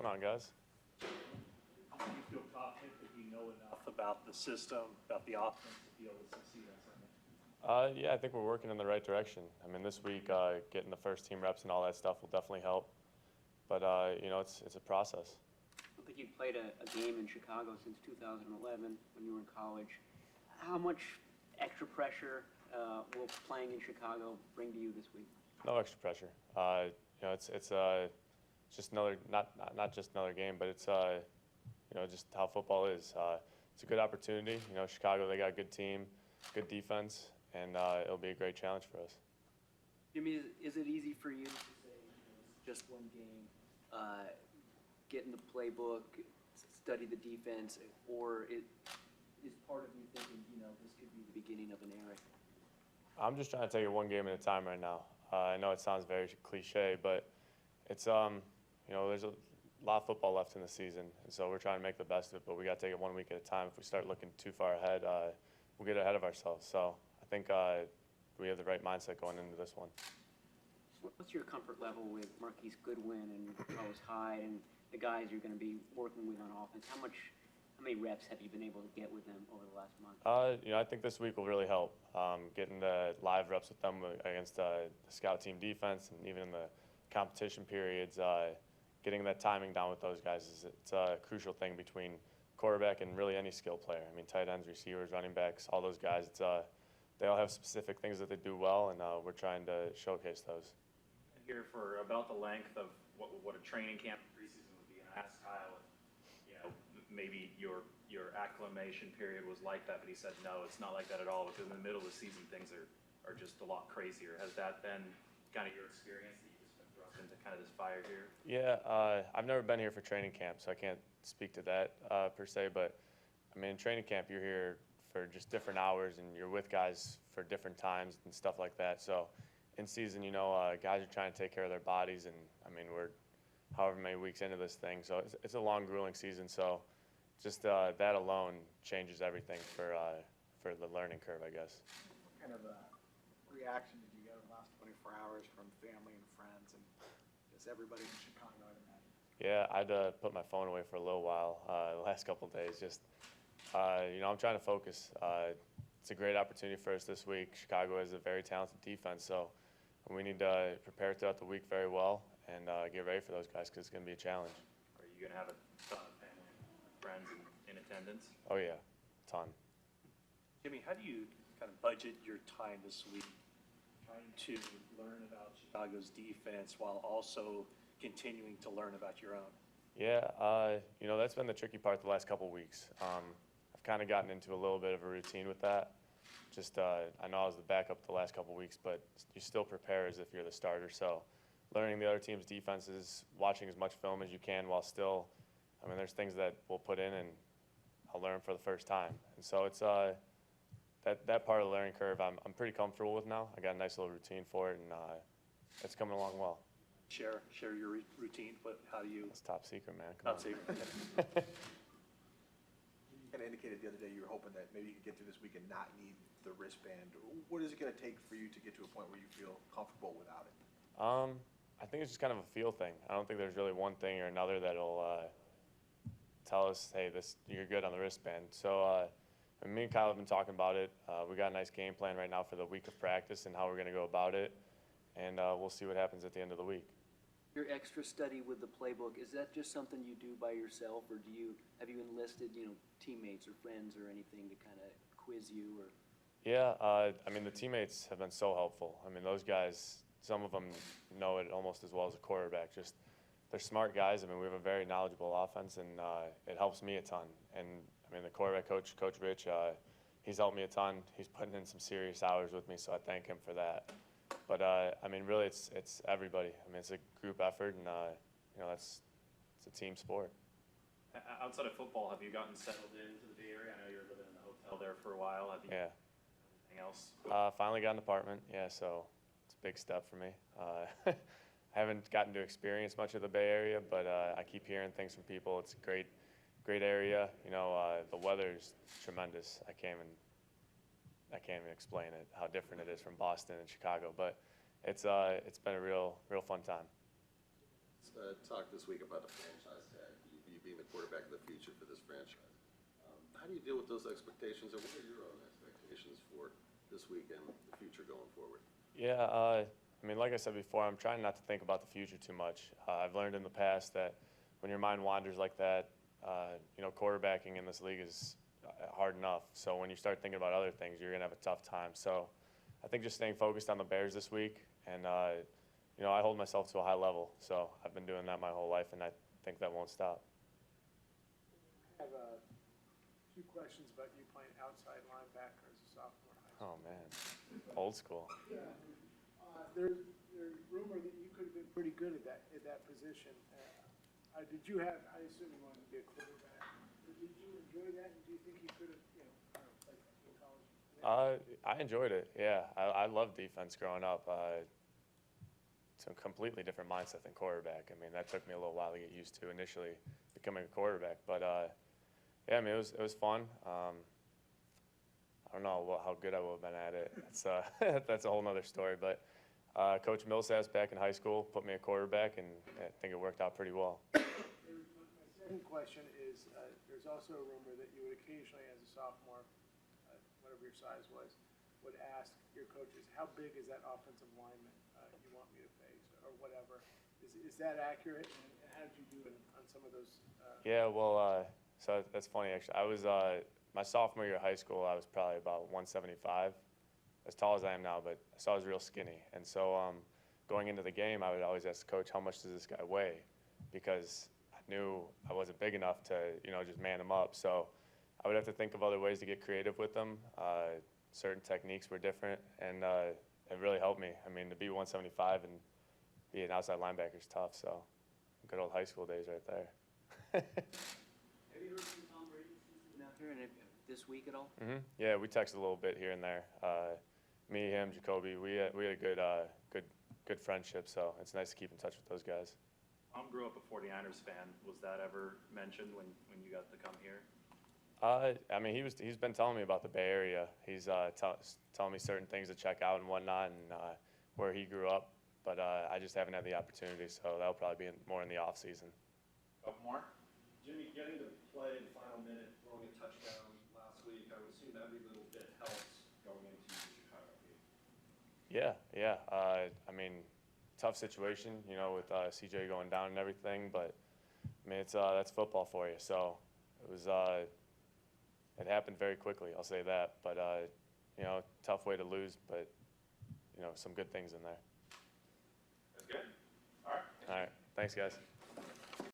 going on, guys? Do you feel confident that you know enough about the system, about the offense to be able to succeed on Sunday? Yeah, I think we're working in the right direction. I mean, this week, getting the first team reps and all that stuff will definitely help. But, it's a process. I don't think you've played a game in Chicago since 2011 when you were in college. How much extra pressure will playing in Chicago bring to you this week? No extra pressure. It's just another, not just another game, but it's, just how football is. It's a good opportunity. Chicago, they got a good team, good defense, and it'll be a great challenge for us. Jimmy, is it easy for you to say, it's just one game, get in the playbook, study the defense, or is part of you thinking, this could be the beginning of an era? I'm just trying to take it one game at a time right now. I know it sounds very cliche, but it's, there's a lot of football left in the season, and so we're trying to make the best of it, but we got to take it 1 week at a time. If we start looking too far ahead, we'll get ahead of ourselves. So I think we have the right mindset going into this one. What's your comfort level with Marquise Goodwin and Carlos Hyde and the guys you're going to be working with on offense? How many reps have you been able to get with them over the last month? I think this week will really help. Getting the live reps with them against the scout team defense and even in the competition periods, getting that timing down with those guys it's a crucial thing between quarterback and really any skill player. I mean, tight ends, receivers, running backs, all those guys. They all have specific things that they do well, and we're trying to showcase those. Here for about the length of what a training camp preseason would be, and I asked Kyle if maybe your acclimation period was like that, but he said no, it's not like that at all, because in the middle of the season things are just a lot crazier. Has that been kind of your experience that you've just been thrust into kind of this fire here? Yeah, I've never been here for training camp, so I can't speak to that per se, but I mean, in training camp you're here for just different hours and you're with guys for different times and stuff like that. So in season, guys are trying to take care of their bodies, and I mean, we're however many weeks into this thing, so it's a long, grueling season. So just that alone changes everything for the learning curve, I guess. What kind of a reaction did you get in the last 24 hours from family and friends, and just everybody in Chicago, I'd imagine? Yeah, I'd put my phone away for a little while the last couple of days. Just, I'm trying to focus. It's a great opportunity for us this week. Chicago has a very talented defense, so we need to prepare throughout the week very well and get ready for those guys because it's going to be a challenge. Are you going to have a ton of family and friends in attendance? Oh, yeah, a ton. Jimmy, how do you kind of budget your time this week trying to learn about Chicago's defense while also continuing to learn about your own? Yeah, that's been the tricky part the last couple of weeks. I've kind of gotten into a little bit of a routine with that. Just, I know I was the backup the last couple of weeks, but you still prepare as if you're the starter. So learning the other team's defenses, watching as much film as you can while still, there's things that we'll put in and I'll learn for the first time. And so it's that part of the learning curve I'm pretty comfortable with now. I got a nice little routine for it, and it's coming along well. Share your routine. How do you? It's top secret, man. Top secret. You kind of indicated the other day you were hoping that maybe you could get through this week and not need the wristband. What is it going to take for you to get to a point where you feel comfortable without it? I think it's just kind of a feel thing. I don't think there's really one thing or another that'll tell us, hey, you're good on the wristband. So me and Kyle have been talking about it. We got a nice game plan right now for the week of practice and how we're going to go about it, and we'll see what happens at the end of the week. Your extra study with the playbook, is that just something you do by yourself, or have you enlisted, teammates or friends or anything to kind of quiz you? Or? Yeah, the teammates have been so helpful. Those guys, some of them know it almost as well as a quarterback. Just, they're smart guys. We have a very knowledgeable offense, and it helps me a ton. And the quarterback coach, Coach Rich, he's helped me a ton. He's putting in some serious hours with me, so I thank him for that. But really, it's everybody. It's a group effort, and it's a team sport. Outside of football, have you gotten settled into the Bay Area? I know you were living in the hotel there for a while. Have you? Yeah. Anything else? Finally got an apartment. Yeah, so it's a big step for me. I haven't gotten to experience much of the Bay Area, but I keep hearing things from people. It's a great area. The weather's tremendous. I can't even explain it, how different it is from Boston and Chicago, but it's been a real fun time. Let's talk this week about the franchise tag. how do you deal with those expectations, and what are your own expectations for this week and the future going forward? Yeah, I mean, like I said before, I'm trying not to think about the future too much. I've learned in the past that when your mind wanders like that, quarterbacking in this league is hard enough. So when you start thinking about other things, you're gonna have a tough time. So I think just staying focused on the Bears this week, and I hold myself to a high level. So I've been doing that my whole life, and I think that won't stop. I have a few questions about you playing outside linebacker as a sophomore in high school. Oh man, old school. Yeah. There's rumor that you could have been pretty good at that position. Did you have? I assume you wanted to be a quarterback. Did you enjoy that? And do you think you could have, I don't know, like in college? I enjoyed it. Yeah, I loved defense growing up. It's a completely different mindset than quarterback. I mean, that took me a little while to get used to initially becoming a quarterback. But yeah, I mean, it was fun. I don't know how good I would have been at it. That's a whole nother story. But Coach Millsap's back in high school put me a quarterback, and I think it worked out pretty well. My second question is, there's also a rumor that you would occasionally, as a sophomore, whatever your size was, would ask your coaches, how big is that offensive lineman you want me to face, or whatever. Is that accurate? And how did you do on some of those? Yeah, well, so that's funny actually. I was my sophomore year of high school. I was probably about 175, as tall as I am now, but so I was real skinny. And so going into the game, I would always ask the coach, how much does this guy weigh? Because I knew I wasn't big enough to just man him up. So I would have to think of other ways to get creative with them. Certain techniques were different, and it really helped me. I mean, to be 175 and be an outside linebacker is tough. So good old high school days right there. Have you heard from Tom Brady since he's been out here, and this week at all? Yeah, we texted a little bit here and there. Me, him, Jacoby, we had a good friendship. So it's nice to keep in touch with those guys. Tom grew up a 49ers fan. Was that ever mentioned when you got to come here? I mean, he's been telling me about the Bay Area. He's telling me certain things to check out and whatnot, and where he grew up. But I just haven't had the opportunity, so that'll probably be more in the off season. Couple more. Jimmy, getting to play the final minute, throwing a touchdown last week, I would assume every little bit helps going into the Chicago game. Yeah. I mean, tough situation, with CJ going down and everything. But I mean, that's football for you. So it was. It happened very quickly. I'll say that. But tough way to lose. But some good things in there. That's good. All right. All right. Thanks, guys.